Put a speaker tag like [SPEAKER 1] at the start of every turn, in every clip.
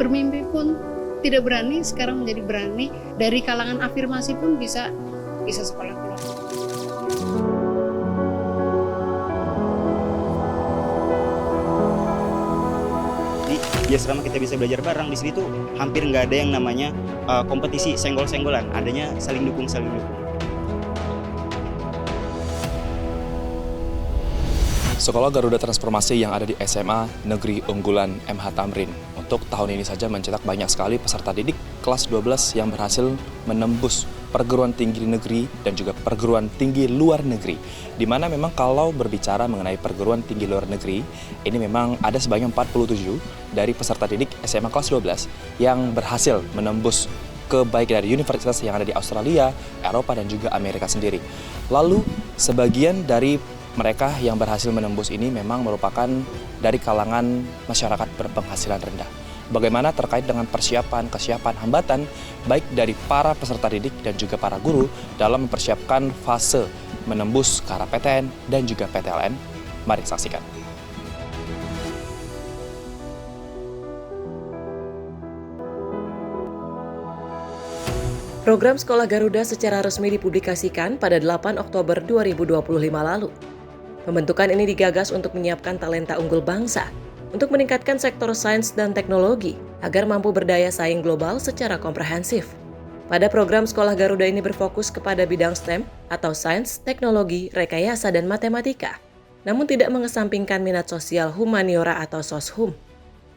[SPEAKER 1] bermimpi pun tidak berani, sekarang menjadi berani. Dari kalangan afirmasi pun bisa sekolah keluar.
[SPEAKER 2] Jadi ya selama kita bisa belajar bareng di sini tuh hampir nggak ada yang namanya kompetisi senggol-senggolan, adanya saling dukung.
[SPEAKER 3] Sekolah Garuda Transformasi yang ada di SMA Negeri Unggulan MH Tamrin untuk tahun ini saja mencetak banyak sekali peserta didik kelas 12 yang berhasil menembus perguruan tinggi negeri dan juga perguruan tinggi luar negeri. Di mana memang kalau berbicara mengenai perguruan tinggi luar negeri, ini memang ada sebanyak 47 dari peserta didik SMA kelas 12 yang berhasil menembus ke baik dari universitas yang ada di Australia, Eropa, dan juga Amerika sendiri. Lalu sebagian dari mereka yang berhasil menembus ini memang merupakan dari kalangan masyarakat berpenghasilan rendah. Bagaimana terkait dengan kesiapan, hambatan, baik dari para peserta didik dan juga para guru dalam mempersiapkan fase menembus ke arah PTN dan juga PTLN? Mari saksikan.
[SPEAKER 4] Program Sekolah Garuda secara resmi dipublikasikan pada 8 Oktober 2025 lalu. Pembentukan ini digagas untuk menyiapkan talenta unggul bangsa, untuk meningkatkan sektor sains dan teknologi agar mampu berdaya saing global secara komprehensif. Pada program Sekolah Garuda ini berfokus kepada bidang STEM atau sains, teknologi, rekayasa, dan matematika, namun tidak mengesampingkan minat sosial humaniora atau soshum.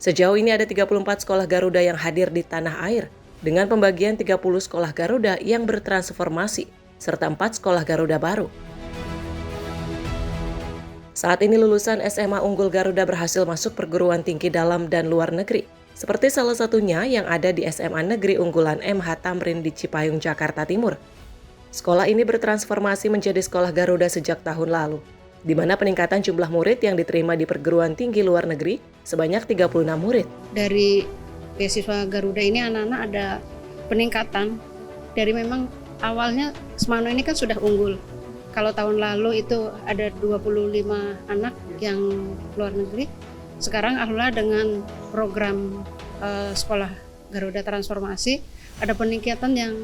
[SPEAKER 4] Sejauh ini ada 34 sekolah Garuda yang hadir di tanah air, dengan pembagian 30 sekolah Garuda yang bertransformasi, serta 4 sekolah Garuda baru. Saat ini lulusan SMA Unggul Garuda berhasil masuk perguruan tinggi dalam dan luar negeri, seperti salah satunya yang ada di SMA Negeri Unggulan MH Tamrin di Cipayung, Jakarta Timur. Sekolah ini bertransformasi menjadi sekolah Garuda sejak tahun lalu, di mana peningkatan jumlah murid yang diterima di perguruan tinggi luar negeri sebanyak 36 murid.
[SPEAKER 1] Dari beasiswa Garuda ini anak-anak ada peningkatan. Dari memang awalnya Semano ini kan sudah unggul. Kalau tahun lalu itu ada 25 anak yang luar negeri. Sekarang alhamdulillah dengan program sekolah Garuda Transformasi ada peningkatan yang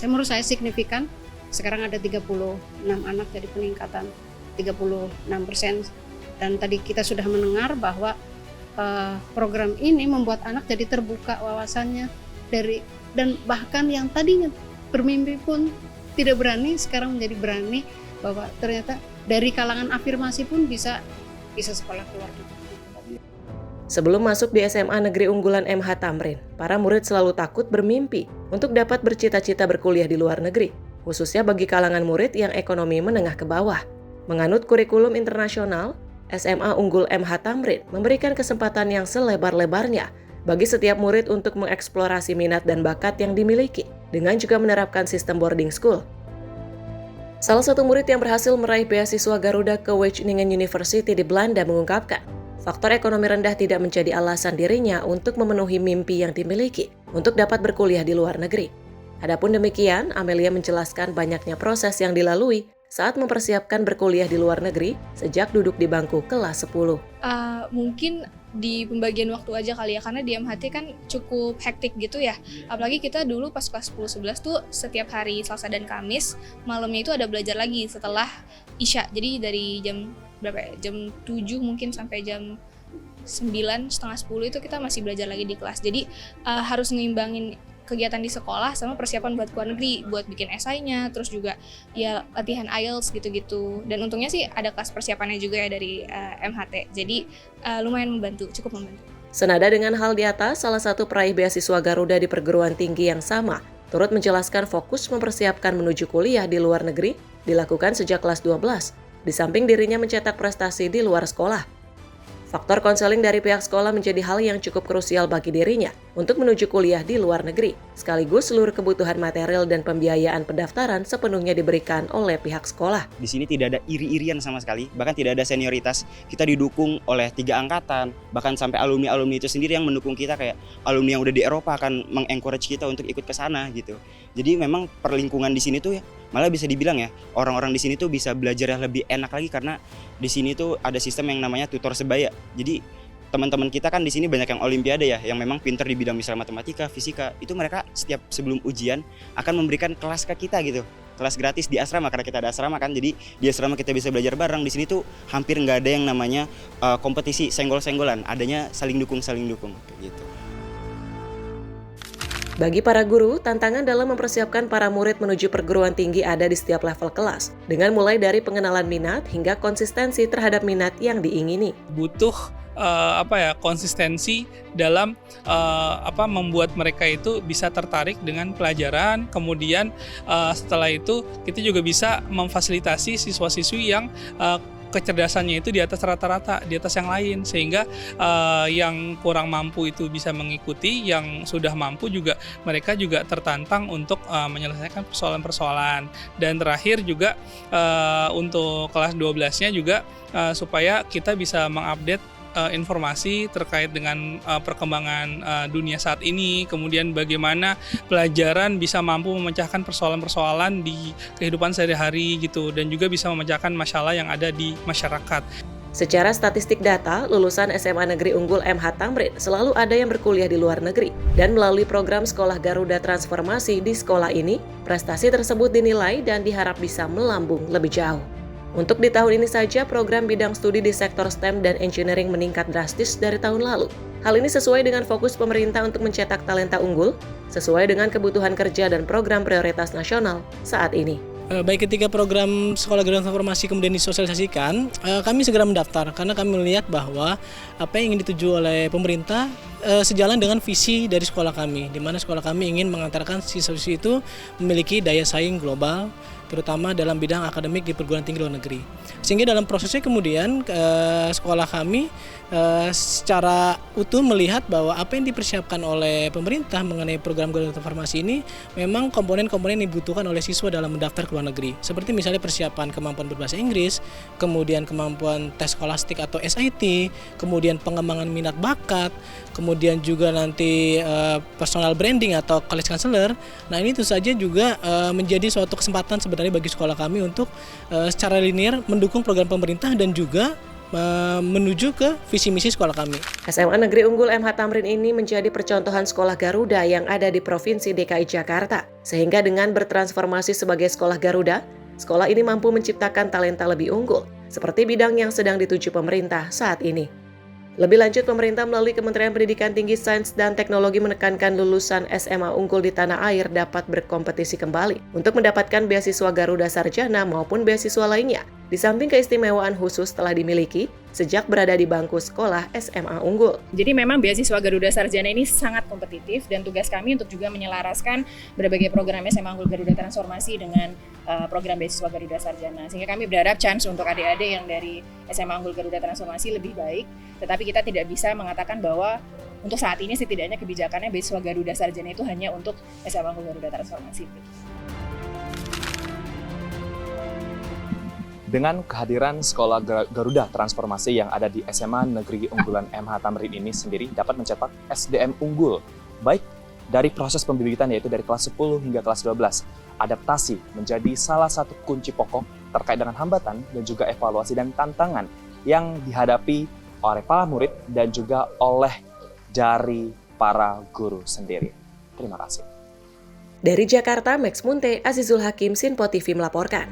[SPEAKER 1] menurut saya signifikan. Sekarang ada 36 anak, jadi peningkatan 36%. Dan tadi kita sudah mendengar bahwa program ini membuat anak jadi terbuka wawasannya dan bahkan yang tadinya bermimpi pun tidak berani, sekarang menjadi berani, bahwa ternyata dari kalangan afirmasi pun bisa sekolah keluar.
[SPEAKER 4] Sebelum masuk di SMA Negeri Unggulan MH Tamrin, para murid selalu takut bermimpi untuk dapat bercita-cita berkuliah di luar negeri, khususnya bagi kalangan murid yang ekonomi menengah ke bawah. Menganut kurikulum internasional, SMA Unggul MH Tamrin memberikan kesempatan yang selebar-lebarnya bagi setiap murid untuk mengeksplorasi minat dan bakat yang dimiliki, dengan juga menerapkan sistem boarding school. Salah satu murid yang berhasil meraih beasiswa Garuda ke Wageningen University di Belanda mengungkapkan, faktor ekonomi rendah tidak menjadi alasan dirinya untuk memenuhi mimpi yang dimiliki untuk dapat berkuliah di luar negeri. Adapun demikian, Amelia menjelaskan banyaknya proses yang dilalui saat mempersiapkan berkuliah di luar negeri sejak duduk di bangku kelas 10.
[SPEAKER 5] Mungkin di pembagian waktu aja kali ya, karena di MHT kan cukup hektik gitu ya. Apalagi kita dulu pas kelas 10-11 tuh setiap hari Selasa dan Kamis malamnya itu ada belajar lagi setelah Isya. Jadi dari jam berapa ya? Jam 7 mungkin sampai jam 9, setengah 10 itu kita masih belajar lagi di kelas. Jadi harus ngeimbangin kegiatan di sekolah sama persiapan buat keluar negeri, buat bikin esainya, terus juga ya latihan IELTS gitu-gitu. Dan untungnya sih ada kelas persiapannya juga ya dari MHT. Jadi lumayan membantu, cukup membantu.
[SPEAKER 4] Senada dengan hal di atas, salah satu peraih beasiswa Garuda di perguruan tinggi yang sama turut menjelaskan fokus mempersiapkan menuju kuliah di luar negeri dilakukan sejak kelas 12, di samping dirinya mencetak prestasi di luar sekolah. Faktor konseling dari pihak sekolah menjadi hal yang cukup krusial bagi dirinya untuk menuju kuliah di luar negeri. Sekaligus seluruh kebutuhan material dan pembiayaan pendaftaran sepenuhnya diberikan oleh pihak sekolah.
[SPEAKER 2] Di sini tidak ada iri-irian sama sekali, bahkan tidak ada senioritas. Kita didukung oleh 3 angkatan, bahkan sampai alumni-alumni itu sendiri yang mendukung kita, kayak alumni yang udah di Eropa akan mengencourage kita untuk ikut ke sana gitu. Jadi memang perlingkungan di sini tuh ya, malah bisa dibilang ya, orang-orang di sini tuh bisa belajar yang lebih enak lagi karena di sini tuh ada sistem yang namanya tutor sebaya. Jadi teman-teman kita kan di sini banyak yang olimpiade ya, yang memang pinter di bidang misalnya matematika, fisika, itu mereka setiap sebelum ujian akan memberikan kelas ke kita gitu, kelas gratis di asrama karena kita ada asrama kan, jadi di asrama kita bisa belajar bareng. Di sini tuh hampir nggak ada yang namanya kompetisi senggol-senggolan, adanya saling dukung kayak gitu.
[SPEAKER 4] Bagi para guru, tantangan dalam mempersiapkan para murid menuju perguruan tinggi ada di setiap level kelas, dengan mulai dari pengenalan minat hingga konsistensi terhadap minat yang diingini.
[SPEAKER 6] Butuh konsistensi dalam membuat mereka itu bisa tertarik dengan pelajaran. Kemudian setelah itu kita juga bisa memfasilitasi siswa-siswi yang kecerdasannya itu di atas rata-rata, di atas yang lain, sehingga yang kurang mampu itu bisa mengikuti, yang sudah mampu juga mereka juga tertantang untuk menyelesaikan persoalan-persoalan. Dan terakhir juga untuk kelas 12-nya juga supaya kita bisa mengupdate informasi terkait dengan perkembangan dunia saat ini, kemudian bagaimana pelajaran bisa mampu memecahkan persoalan-persoalan di kehidupan sehari-hari gitu, dan juga bisa memecahkan masalah yang ada di masyarakat.
[SPEAKER 4] Secara statistik data, lulusan SMA Negeri Unggul MH Tamrin selalu ada yang berkuliah di luar negeri, dan melalui program Sekolah Garuda Transformasi di sekolah ini, prestasi tersebut dinilai dan diharap bisa melambung lebih jauh. Untuk di tahun ini saja, program bidang studi di sektor STEM dan engineering meningkat drastis dari tahun lalu. Hal ini sesuai dengan fokus pemerintah untuk mencetak talenta unggul, sesuai dengan kebutuhan kerja dan program prioritas nasional saat ini.
[SPEAKER 7] Baik ketika program Sekolah Garuda Transformasi kemudian disosialisasikan, kami segera mendaftar karena kami melihat bahwa apa yang ingin dituju oleh pemerintah sejalan dengan visi dari sekolah kami, di mana sekolah kami ingin mengantarkan siswa-siswi itu memiliki daya saing global, terutama dalam bidang akademik di perguruan tinggi luar negeri. Sehingga dalam prosesnya kemudian sekolah kami secara utuh melihat bahwa apa yang dipersiapkan oleh pemerintah mengenai program Garuda Transformasi ini memang komponen-komponen yang dibutuhkan oleh siswa dalam mendaftar ke luar negeri. Seperti misalnya persiapan kemampuan berbahasa Inggris, kemudian kemampuan tes skolastik atau SIT, kemudian pengembangan minat bakat, kemudian juga nanti personal branding atau college counselor. Nah, ini tentu saja juga menjadi suatu kesempatan sebenarnya bagi sekolah kami untuk secara linear mendukung program pemerintah dan juga menuju ke visi misi sekolah kami.
[SPEAKER 4] SMA Negeri Unggul MH Tamrin ini menjadi percontohan sekolah Garuda yang ada di Provinsi DKI Jakarta. Sehingga dengan bertransformasi sebagai sekolah Garuda, sekolah ini mampu menciptakan talenta lebih unggul, seperti bidang yang sedang dituju pemerintah saat ini. Lebih lanjut, pemerintah melalui Kementerian Pendidikan Tinggi, Sains, dan Teknologi menekankan lulusan SMA unggul di tanah air dapat berkompetisi kembali untuk mendapatkan beasiswa Garuda Sarjana maupun beasiswa lainnya, di samping keistimewaan khusus telah dimiliki sejak berada di bangku sekolah SMA unggul.
[SPEAKER 8] Jadi memang beasiswa Garuda Sarjana ini sangat kompetitif, dan tugas kami untuk juga menyelaraskan berbagai program SMA Unggul Garuda Transformasi dengan program beasiswa Garuda Sarjana. Sehingga kami berharap chance untuk adik-adik yang dari SMA Unggul Garuda Transformasi lebih baik, tetapi kita tidak bisa mengatakan bahwa untuk saat ini setidaknya kebijakannya beasiswa Garuda Sarjana itu hanya untuk SMA Unggul Garuda Transformasi.
[SPEAKER 3] Dengan kehadiran Sekolah Garuda Transformasi yang ada di SMA Negeri Unggulan MH Tamrin ini sendiri dapat mencetak SDM unggul, baik dari proses pembibitan yaitu dari kelas 10 hingga kelas 12. Adaptasi menjadi salah satu kunci pokok terkait dengan hambatan dan juga evaluasi dan tantangan yang dihadapi oleh para murid dan juga oleh dari para guru sendiri. Terima kasih.
[SPEAKER 4] Dari Jakarta, Max Munte, Azizul Hakim, Sinpo TV melaporkan.